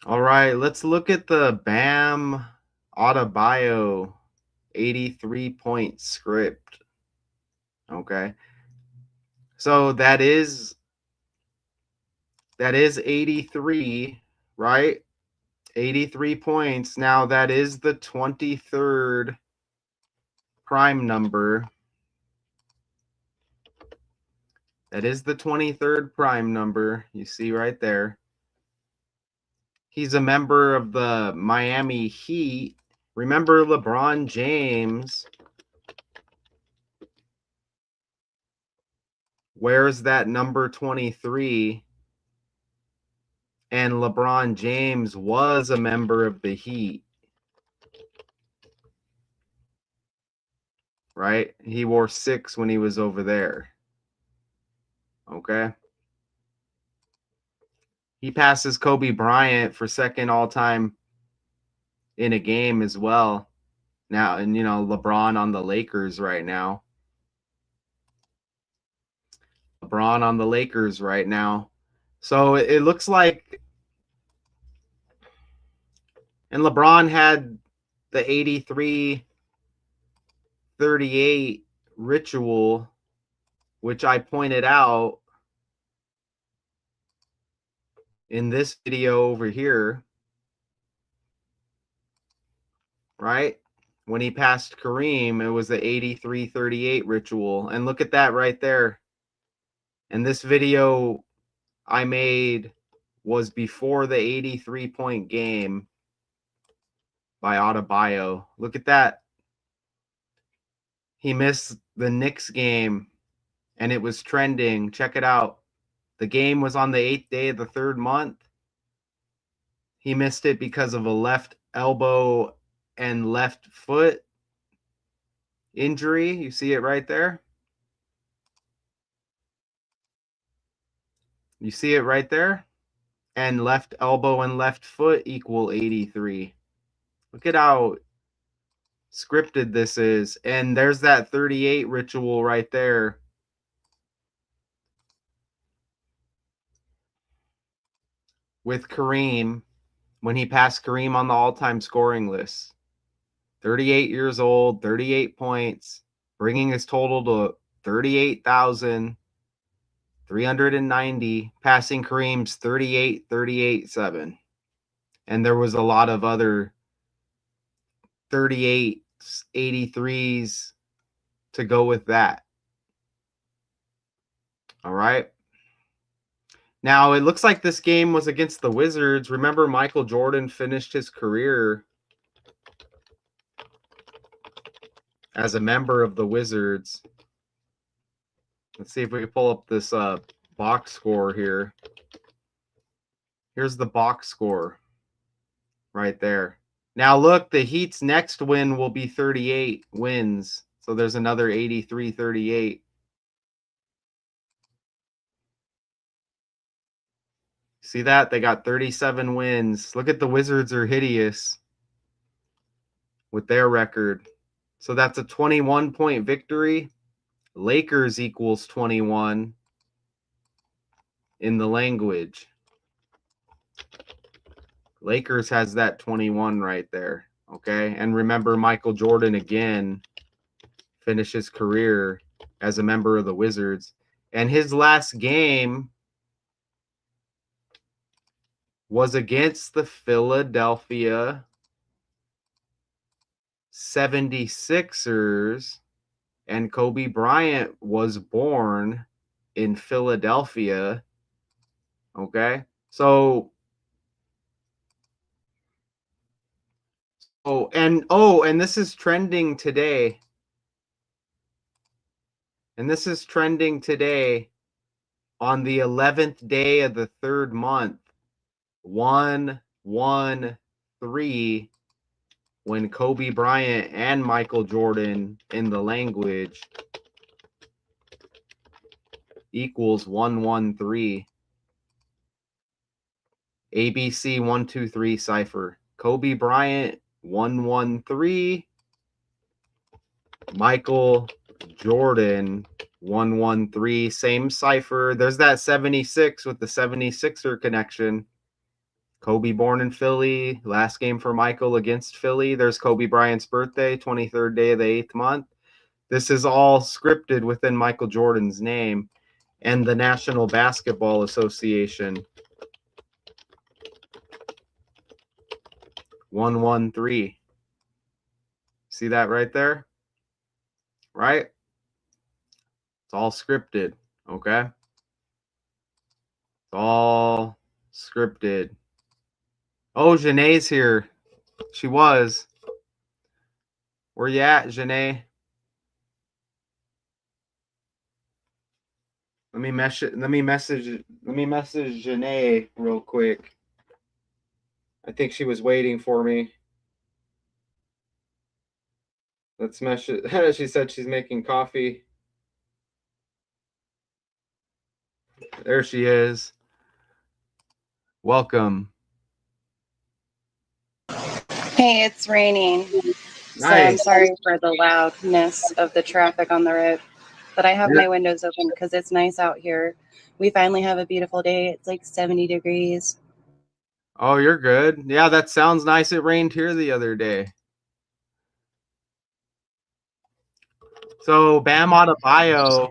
All right, let's look at the Bam Adebayo 83-point script. Okay. So that is 83, right? 83 points. Now that is the 23rd prime number. That is the 23rd prime number. You see right there. He's a member of the Miami Heat. Remember LeBron James wears that number 23, and LeBron James was a member of the Heat, right? He wore 6 when he was over there. Okay. He passes Kobe Bryant for second all-time in a game as well. Now, and LeBron on the Lakers right now. LeBron on the Lakers right now. So it looks like, and LeBron had the 83-38 ritual, which I pointed out in this video over here, right? When he passed Kareem, it was the 83-38 ritual. And look at that right there. And this video I made was before the 83-point game by Adebayo. Look at that. He missed the Knicks game, and it was trending. Check it out. The game was on the 8th day of the 3rd month. He missed it because of a left elbow and left foot injury. You see it right there? You see it right there? And left elbow and left foot equal 83. Look at how scripted this is. And there's that 38 ritual right there. With Kareem, when he passed Kareem on the all-time scoring list. 38 years old, 38 points, bringing his total to 38,390, passing Kareem's 38-38-7. And there was a lot of other 38s, 83s to go with that. All right. Now, it looks like this game was against the Wizards. Remember, Michael Jordan finished his career as a member of the Wizards. Let's see if we can pull up this box score here. Here's the box score right there. Now, look, the Heat's next win will be 38 wins. So there's another 83-38. See that? They got 37 wins. Look at the Wizards are hideous with their record. So that's a 21-point victory. Lakers equals 21 in the language. Lakers has that 21 right there. Okay. And remember, Michael Jordan again finished his career as a member of the Wizards. And his last game was against the Philadelphia 76ers. And Kobe Bryant was born in Philadelphia. Okay. So, and this is trending today. And this is trending today on the 11th day of the 3rd month. 1-1-3 when Kobe Bryant and Michael Jordan in the language equals 1-1-3. ABC 1-2-3 cipher. Kobe Bryant 1-1-3. Michael Jordan 1-1-3. Same cipher. There's that 76 with the 76er connection. Kobe born in Philly. Last game for Michael against Philly. There's Kobe Bryant's birthday, 23rd day of the 8th month. This is all scripted within Michael Jordan's name and the National Basketball Association. 113. See that right there? Right? It's all scripted, okay? It's all scripted. Oh, Janae's here. She was. Where you at, Janae? Let me message Janae real quick. I think she was waiting for me. Let's message. She said she's making coffee. There she is. Welcome. Hey, it's raining, so I'm Nice. sorry for the loudness of the traffic on the road, but I have my windows open because it's nice out here. We finally have a beautiful day. It's like 70 degrees. Oh, you're good. Yeah, that sounds nice. It rained here the other day. So Bam Adebayo.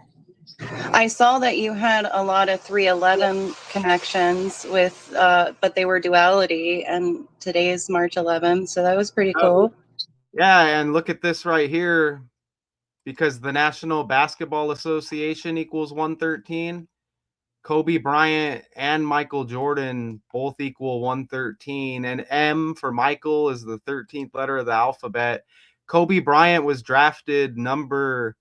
I saw that you had a lot of 311 connections with, but they were duality, and today is March 11th, so that was pretty cool. Yeah, and look at this right here. Because the National Basketball Association equals 113. Kobe Bryant and Michael Jordan both equal 113. And M for Michael is the 13th letter of the alphabet. Kobe Bryant was drafted number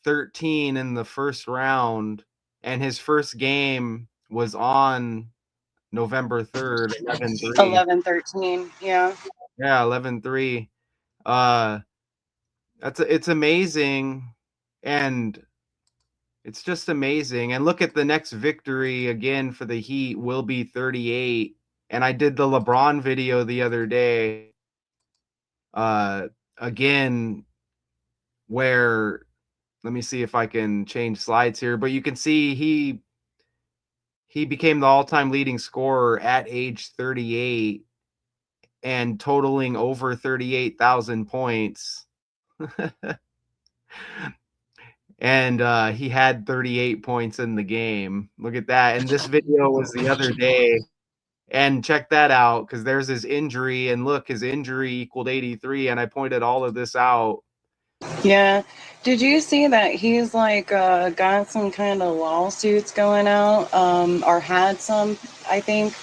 13 in the first round, and his first game was on November 3rd, 11-3. 11-13, yeah. Yeah, 11-3. It's amazing, and it's just amazing. And look at the next victory again for the Heat will be 38. And I did the LeBron video the other day. Again, where let me see if I can change slides here, but you can see he became the all-time leading scorer at age 38 and totaling over 38,000 points. And he had 38 points in the game. Look at that. And this video was the other day. And check that out, because there's his injury. And look, his injury equaled 83. And I pointed all of this out. Yeah. Did you see that he's like got some kind of lawsuits going out, or had some, I think,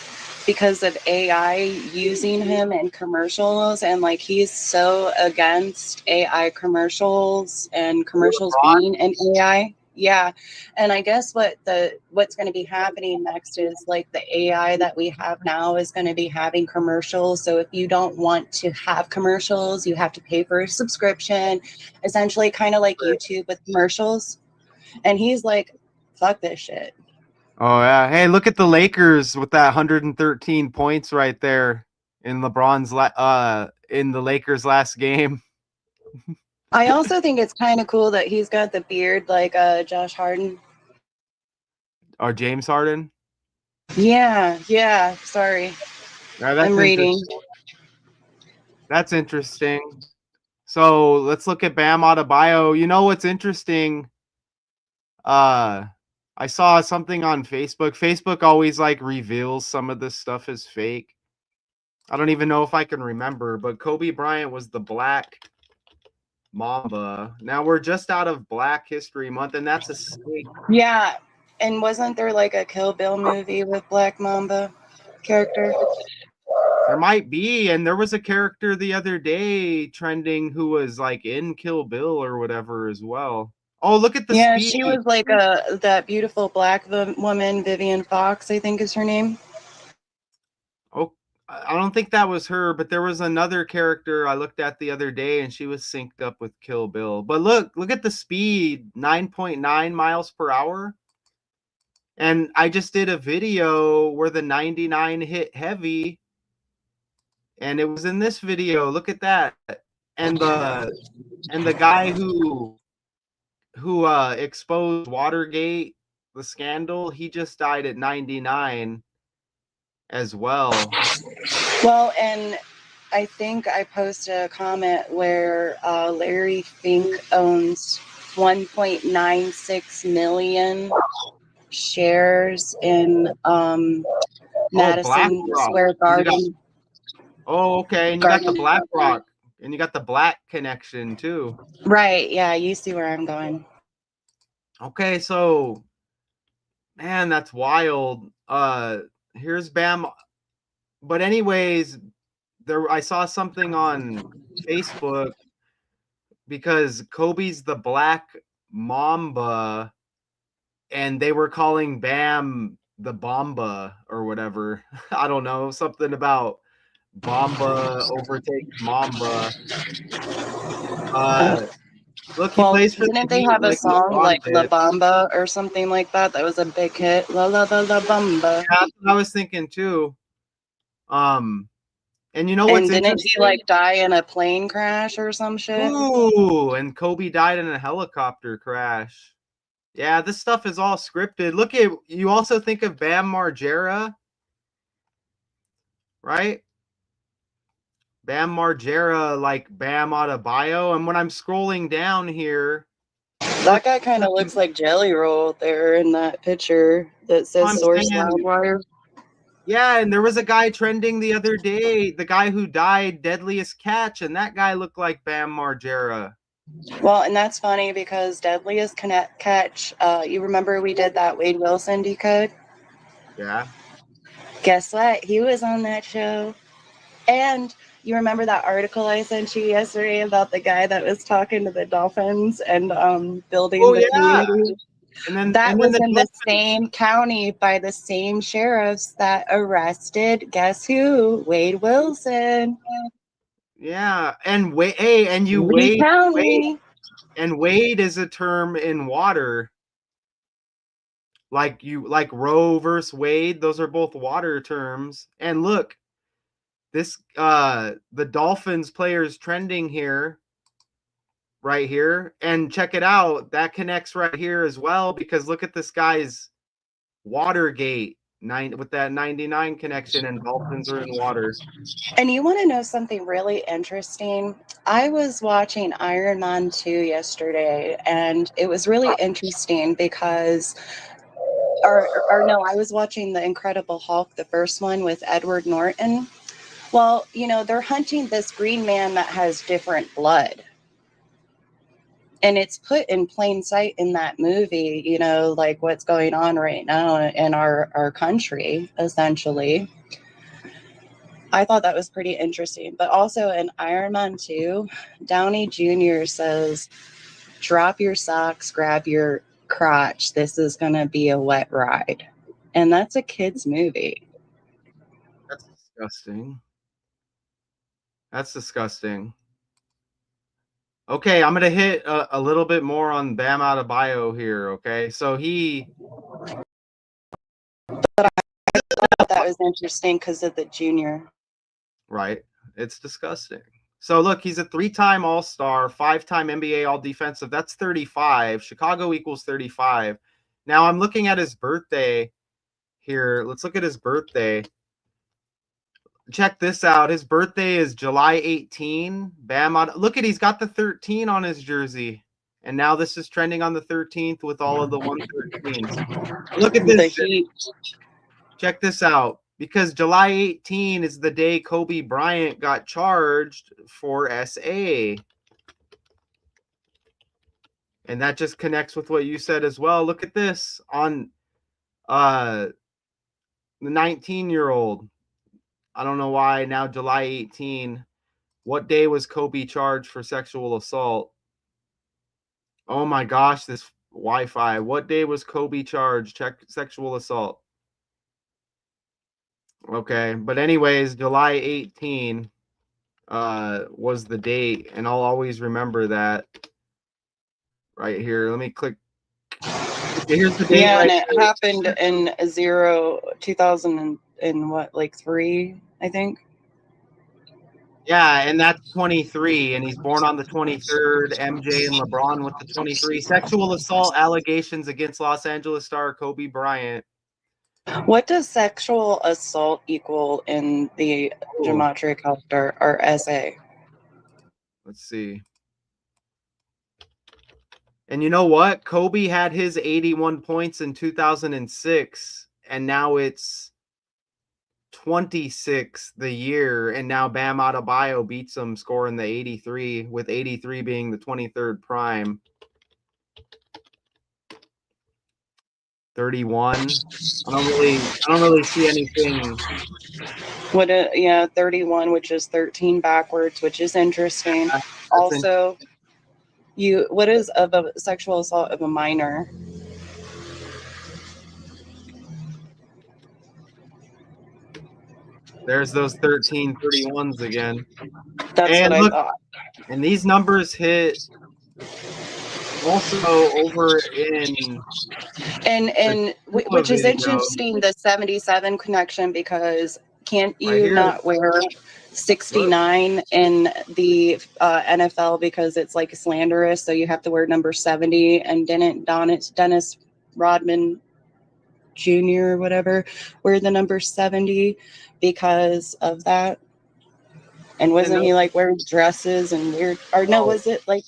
because of AI using him in commercials, and like he's so against AI commercials and commercials being an AI. Yeah. And I guess what's going to be happening next is like the AI that we have now is going to be having commercials. So if you don't want to have commercials, you have to pay for a subscription, essentially kind of like YouTube with commercials. And he's like, fuck this shit. Oh, yeah. Hey, look at the Lakers with that 113 points right there in in the Lakers last game. I also think it's kind of cool that he's got the beard like Josh Harden. Or James Harden. Yeah. Sorry. I'm reading. That's interesting. So let's look at Bam Adebayo. You know what's interesting? I saw something on Facebook. Facebook always like reveals some of this stuff as fake. I don't even know if I can remember, but Kobe Bryant was the Black Mamba. Now we're just out of Black History Month, and that's a snake. Yeah, and wasn't there like a Kill Bill movie with Black Mamba character? There might be, and there was a character the other day trending who was like in Kill Bill or whatever as well. Oh, look at the speed. She was like that beautiful black woman, Vivian Fox, I think is her name. Oh, I don't think that was her, but there was another character I looked at the other day, and she was synced up with Kill Bill. But look at the speed, 9.9 miles per hour. And I just did a video where the 99 hit heavy, and it was in this video. Look at that. And the guy who exposed Watergate, the scandal, he just died at 99. as well. Well, and I think I posted a comment where Larry Fink owns 1.96 million shares in Oh, Madison BlackRock. Square And you got, Garden. okay, and you got the BlackRock, and you got the Black connection too. Right. Yeah, you see where I'm going. Okay, so man, that's wild. Here's Bam. But anyways, there I saw something on Facebook because Kobe's the Black Mamba, and they were calling Bam the Bomba or whatever. I don't know, something about Bomba overtakes Mamba. Uh, Look, he well, plays for the didn't they Heat have a like song LeBron like La did. Bamba or something like that? That was a big hit. La La La La Bamba. That's what I was thinking too. And you know what's And didn't he interesting? like die in a plane crash or some shit? Ooh, and Kobe died in a helicopter crash. Yeah, this stuff is all scripted. Look at you also think of Bam Margera, right? Bam Margera like Bam Adebayo. And when I'm scrolling down here, That look, guy kind of looks like Jelly Roll there in that picture that says I'm Source saying, Loudwire. yeah, and there was a guy trending the other day, the guy who died, Deadliest Catch, and that guy looked like Bam Margera. Well, and that's funny because Deadliest Catch, you remember we did that Wade Wilson decode? Yeah. Guess what? He was on that show. And you remember that article I sent you yesterday about the guy that was talking to the dolphins and building Oh the yeah. community? And That then was the in the Dolphins. same county by the same sheriffs that arrested, guess who? Wade Wilson. Yeah, and wait, hey, and you Lee wait, County. and wade is a term in water. Like Roe versus Wade, those are both water terms. And look, this the Dolphins players trending here, right here, and check it out. That connects right here as well because look at this guy's Watergate with that 99 connection, and Dolphins are in water. And you want to know something really interesting? I was watching Iron Man 2 yesterday, and it was really interesting because, or no, I was watching The Incredible Hulk, the first one with Edward Norton. Well, they're hunting this green man that has different blood. And it's put in plain sight in that movie, like what's going on right now in our country, essentially. I thought that was pretty interesting. But also in Iron Man 2, Downey Jr. says, drop your socks, grab your crotch. This is going to be a wet ride. And that's a kid's movie. That's disgusting. That's disgusting. Okay, I'm gonna hit a little bit more on Bam Adebayo here. Okay, so I thought that was interesting because of the junior. right, it's disgusting. So look, he's a 3-time All-Star, 5-time NBA All-Defensive. That's 35. Chicago equals 35. Now I'm looking at his birthday here. Let's look at his birthday. Check this out. His birthday is July 18. Look at, he's got the 13 on his jersey. And now this is trending on the 13th with all of the 113s. Look at The this. Heat. Check this out. Because July 18 is the day Kobe Bryant got charged for SA. And that just connects with what you said as well. Look at this on the 19-year-old. I don't know why now July 18. What day was Kobe charged for sexual assault? Oh my gosh, this Wi-Fi. What day was Kobe charged? Check sexual assault. Okay, but anyways, July 18 was the date, and I'll always remember that right here. Let me click. Here's the date Yeah, and right it here. happened in 2000 and what, like 3, I think. Yeah, and that's 23, and he's born on the 23rd. MJ and LeBron with the 23. Sexual assault allegations against Los Angeles star Kobe Bryant. What does sexual assault equal in the gematria calculator or SA? Let's see. And you know what? Kobe had his 81 points in 2006, and now it's 26 the year, and now Bam Adebayo beats him, scoring the 83, with 83 being the 23rd prime. 31. I don't really see anything. Yeah, 31, which is 13 backwards, which is interesting. Also, what is of a sexual assault of a minor? There's those 1331s again. That's what I thought. And these numbers hit also over in and which is interesting, the 77 connection, because can't you right not wear 69 in the NFL because it's like slanderous, so you have to wear number 70? And didn't Dennis Rodman Jr. or whatever wear the number 70 because of that? And wasn't he like wearing dresses and weird, or no, was it like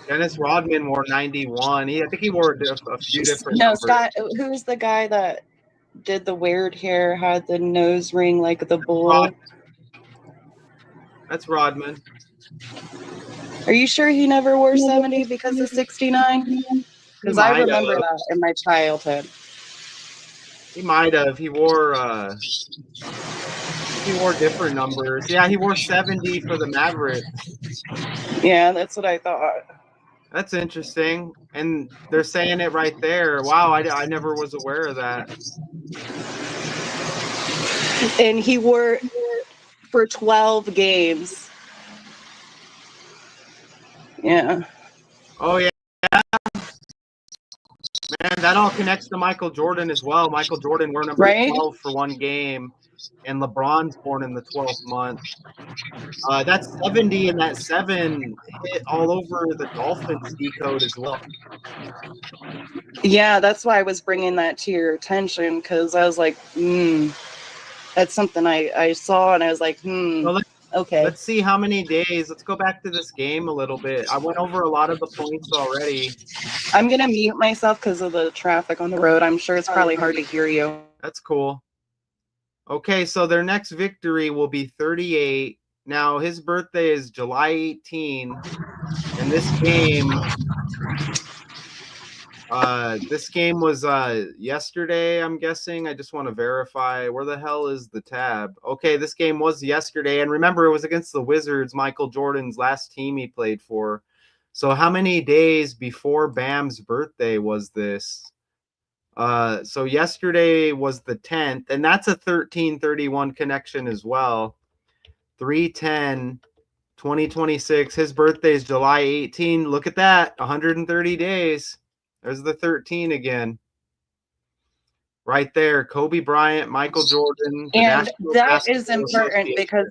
Dennis Rodman wore 91. I think he wore a few different no numbers. Scott, who's the guy that did the weird hair, had the nose ring like the bull? That's Rodman. Are you sure he never wore 70 because of 69? Because I remember that in my childhood. He might have. He wore different numbers. Yeah, he wore 70 for the Mavericks. Yeah, that's what I thought. That's interesting. And they're saying it right there. Wow, I never was aware of that. And he wore for 12 games. Yeah. Oh, yeah. Man, that all connects to Michael Jordan as well. Michael Jordan wore number 12 for one game, and LeBron's born in the 12th month. That 70 and that 7 hit all over the Dolphins decode as well. Yeah, that's why I was bringing that to your attention, because I was like, that's something I saw, and I was like, Well, okay. Let's see how many days. Let's go back to this game a little bit. I went over a lot of the points already. I'm going to mute myself because of the traffic on the road. I'm sure it's probably hard to hear you. That's cool. Okay, so their next victory will be 38. Now, his birthday is July 18, and this game was yesterday, I'm guessing. I just want to verify. Where the hell is the tab? Okay, this game was yesterday, and remember, it was against the Wizards, Michael Jordan's last team he played for. So how many days before Bam's birthday was this? So yesterday was the 10th, and that's a 1331 connection as well. 3/10/2026. His birthday is July 18. Look at that, 130 days. There's the 13 again. Right there, Kobe Bryant, Michael Jordan. And that is important because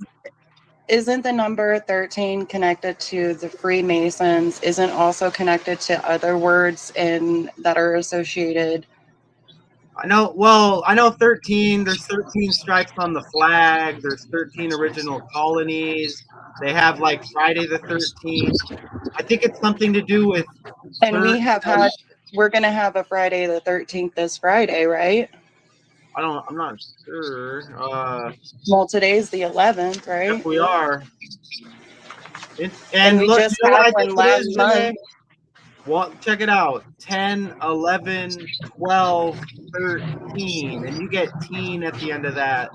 isn't the number 13 connected to the Freemasons? Isn't also connected to other words that are associated? I know 13. There's 13 stripes on the flag. There's 13 original colonies. They have like Friday the 13th. I think it's something to do with. And we're going to have a Friday the 13th this Friday, right? I'm not sure. Well, today's the 11th, right? Yes, we are. And we look, just had one last month. Well, check it out. 10, 11, 12, 13. And you get teen at the end of that.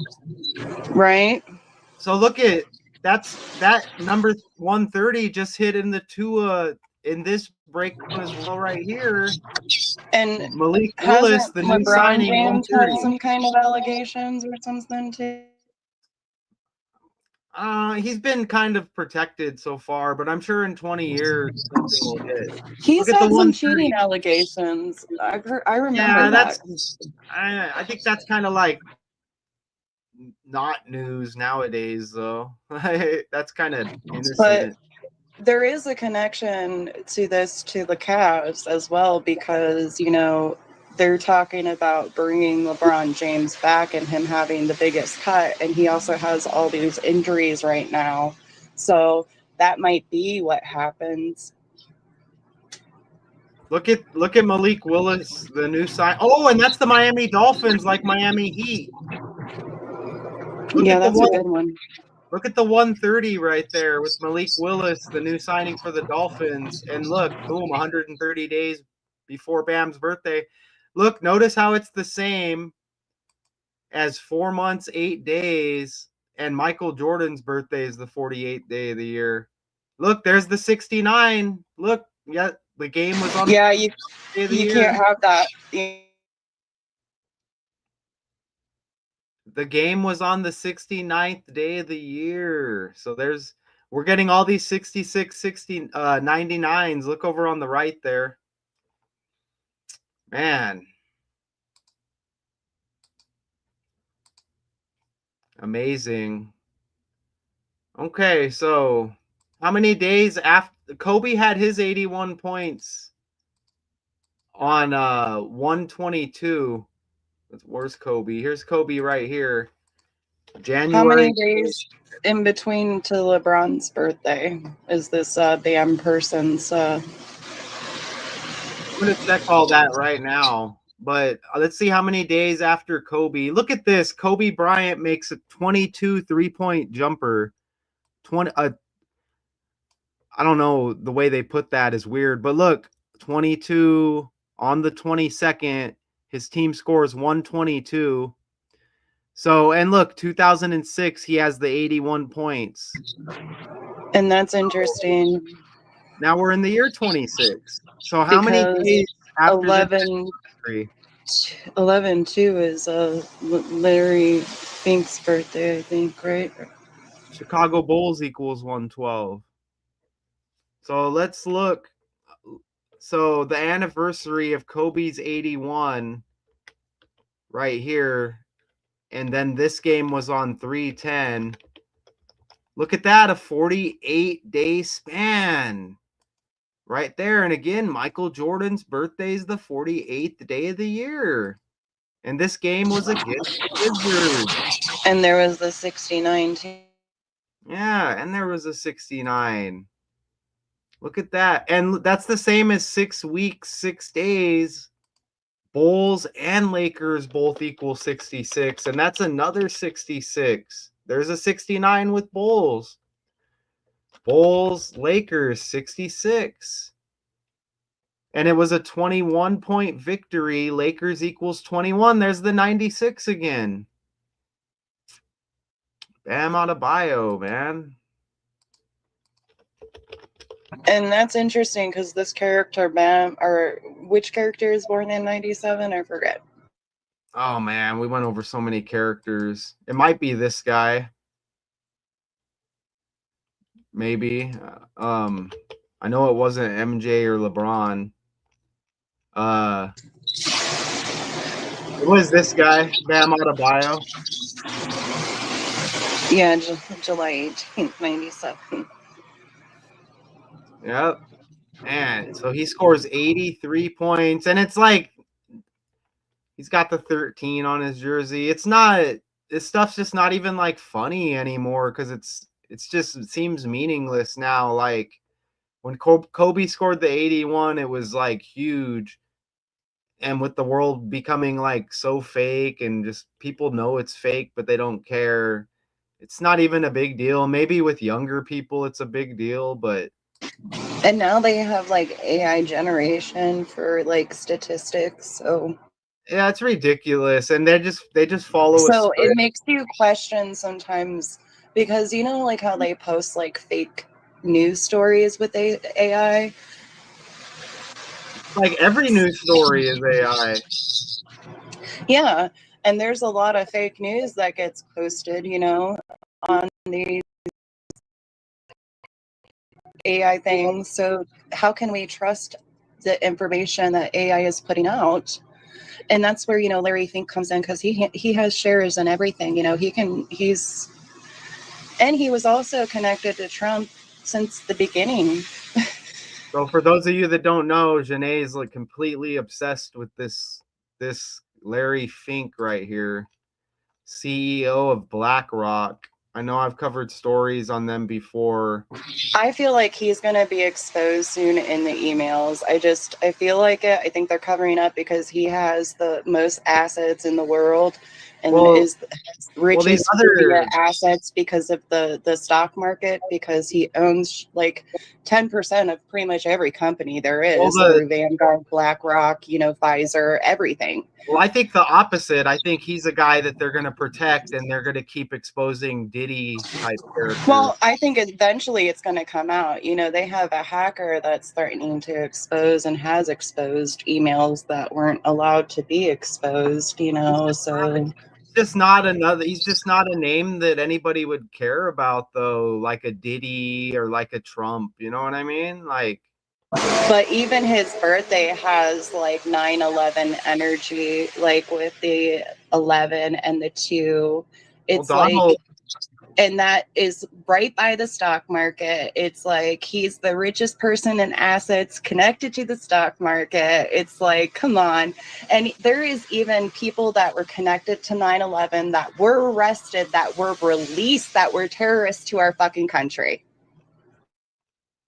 Right. So look at that number 130 just hit in the two in this breakdown as well right here. And Malik Willis, the new signing, James had some kind of allegations or something too. He's been kind of protected so far, but I'm sure in 20 years something will hit. He's had some cheating allegations. I remember that. I think that's kind of like not news nowadays, though. That's kind of innocent. But there is a connection to the Cavs as well, because they're talking about bringing LeBron James back and him having the biggest cut, and he also has all these injuries right now. So that might be what happens. Look at Malik Willis, the new sign. Oh, and that's the Miami Dolphins, like Miami Heat. Look Yeah, at the that's a one. good one. Look at the 130 right there with Malik Willis, the new signing for the Dolphins. And look, boom, 130 days before Bam's birthday. Look, notice how it's the same as 4 months, 8 days, and Michael Jordan's birthday is the 48th day of the year. Look, there's the 69. Look, yeah, the game was on Yeah, the day of the you year. can't have that. The game was on the 69th day of the year. So we're getting all these 66, 60, 99s. Look over on the right there. Man. Amazing. Okay, so how many days after Kobe had his 81 points on 122? Where's Kobe? Here's Kobe right here. January. How many days in between to LeBron's birthday is this damn person's? I'm gonna check all that right now. But let's see how many days after Kobe. Look at this. Kobe Bryant makes a 22 3-point jumper. 20. I don't know, the way they put that is weird, but look, 22 on the 22nd. His team scores 122. So, and look, 2006, he has the 81 points. And that's interesting. Now we're in the year 26. So how many days after 11, this? 11/2 is Larry Fink's birthday, I think, right? Chicago Bulls equals 112. So let's look. So the anniversary of Kobe's 81 right here. And then this game was on 3/10. Look at that, a 48-day span right there. And again, Michael Jordan's birthday is the 48th day of the year. And this game was against the Wizards. And there was the 69 too. Yeah, and there was a 69. Look at that. And that's the same as 6 weeks, 6 days. Bulls and Lakers both equal 66. And that's another 66. There's a 69 with Bulls. Bulls, Lakers, 66. And it was a 21-point victory. Lakers equals 21. There's the 96 again. Bam Adebayo, man. And that's interesting because this character, Bam, or which character is born in 97? I forget. Oh, man, we went over so many characters. It might be this guy. Maybe. I know it wasn't MJ or LeBron. It was this guy, Bam Adebayo. Yeah, July 18th, 97. Yep. Man, so he scores 83 points, and it's like he's got the 13 on his jersey. It's not, this stuff's just not even like funny anymore because it seems meaningless now. Like when Kobe scored the 81, it was like huge. And with the world becoming like so fake and just people know it's fake, but they don't care. It's not even a big deal. Maybe with younger people, it's a big deal, but. And now they have like AI generation for like statistics. So Yeah, it's ridiculous. And they just follow a so it script. makes you question sometimes because you know like how they post like fake news stories with AI. Like every news story is AI. Yeah, and there's a lot of fake news that gets posted, you know, on these AI things. So how can we trust the information that AI is putting out? And that's where, you know, Larry Fink comes in because he has shares in everything. You know, he was also connected to Trump since the beginning. So for those of you that don't know, Janae is like completely obsessed with this this Larry Fink right here, CEO of BlackRock. I know I've covered stories on them before. I feel like he's going to be exposed soon in the emails. I feel like it. I think they're covering up because he has the most assets in the world and is these richest via assets because of the stock market, because he owns like 10% of pretty much every company there is through Vanguard, BlackRock, Pfizer, everything. Well, I think the opposite. I think he's a guy that they're going to protect, and they're going to keep exposing Diddy type characters. Well, I think eventually it's going to come out. They have a hacker that's threatening to expose and has exposed emails that weren't allowed to be exposed, so. Just not another. He's just not a name that anybody would care about, though, like a Diddy or like a Trump. You know what I mean? Like. But even his birthday has like 9/11 energy, like with the 11 and the 2. It's like, and that is right by the stock market. It's like he's the richest person in assets connected to the stock market. It's like, come on. And there is even people that were connected to 9/11 that were arrested, that were released, that were terrorists to our fucking country.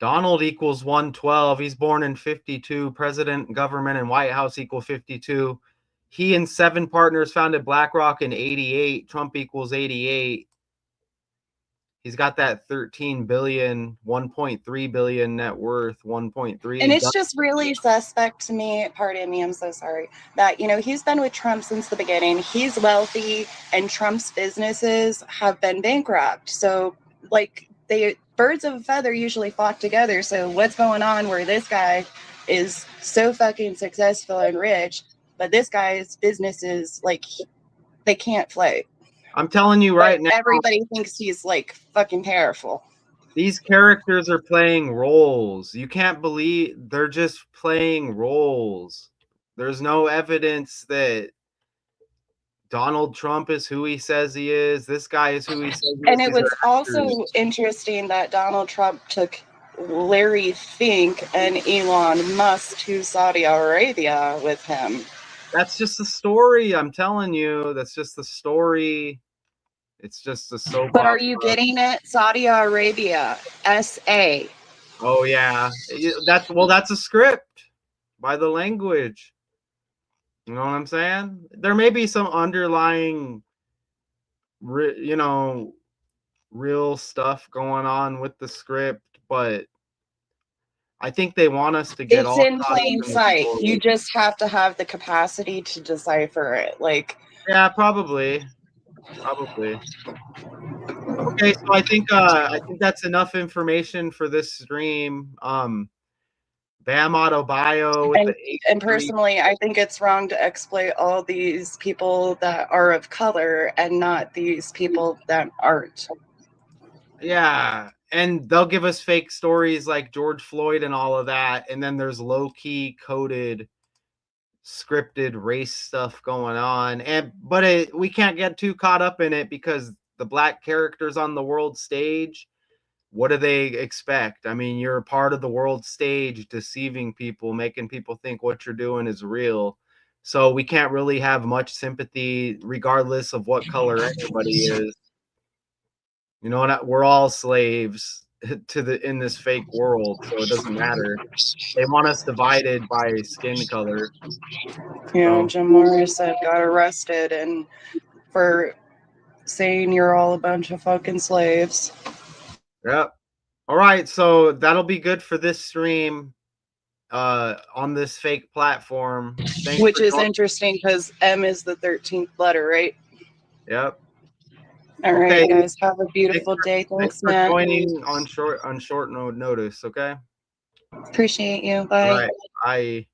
Donald equals 112. He's born in 52. President, government, and White House equal 52. He and 7 partners founded BlackRock in 88. Trump equals 88. He's got that 13 billion, 1.3 billion net worth, 1.3. And it's just really suspect to me, pardon me, I'm so sorry, that, he's been with Trump since the beginning. He's wealthy and Trump's businesses have been bankrupt. So like birds of a feather usually flock together. So what's going on where this guy is so fucking successful and rich, but this guy's businesses, like, they can't float. I'm telling you right now. Everybody thinks he's like fucking powerful. These characters are playing roles. You can't believe they're just playing roles. There's no evidence that Donald Trump is who he says he is. This guy is who he says he is. And it was also interesting that Donald Trump took Larry Fink and Elon Musk to Saudi Arabia with him. That's just the story. I'm telling you. That's just the story. It's just a soap opera. But are you getting it? Saudi Arabia, SA. Oh yeah, that's a script by the language. You know what I'm saying? There may be some underlying, real stuff going on with the script, but I think they want us to get it's in plain sight. You just have to have the capacity to decipher it. Like, yeah, probably. Okay, so I think that's enough information for this stream. Bam Adebayo with and personally, I think it's wrong to exploit all these people that are of color and not these people that aren't. Yeah, and they'll give us fake stories like George Floyd and all of that, and then there's low-key coded scripted race stuff going on, but we can't get too caught up in it because the black characters on the world stage, what do they expect? I mean, you're a part of the world stage, deceiving people, making people think what you're doing is real. So we can't really have much sympathy regardless of what color anybody is. You know, we're all slaves in this fake world, so it doesn't matter. They want us divided by skin color. Yeah, Jim Morrison got arrested and for saying you're all a bunch of fucking slaves. Yep. All right, so that'll be good for this stream on this fake platform. Which is interesting because M is the 13th letter, right? Yep. All right, guys. Have a beautiful day. Thanks, for Matt. Joining on short notice, okay? Appreciate you. Bye. All right. Bye.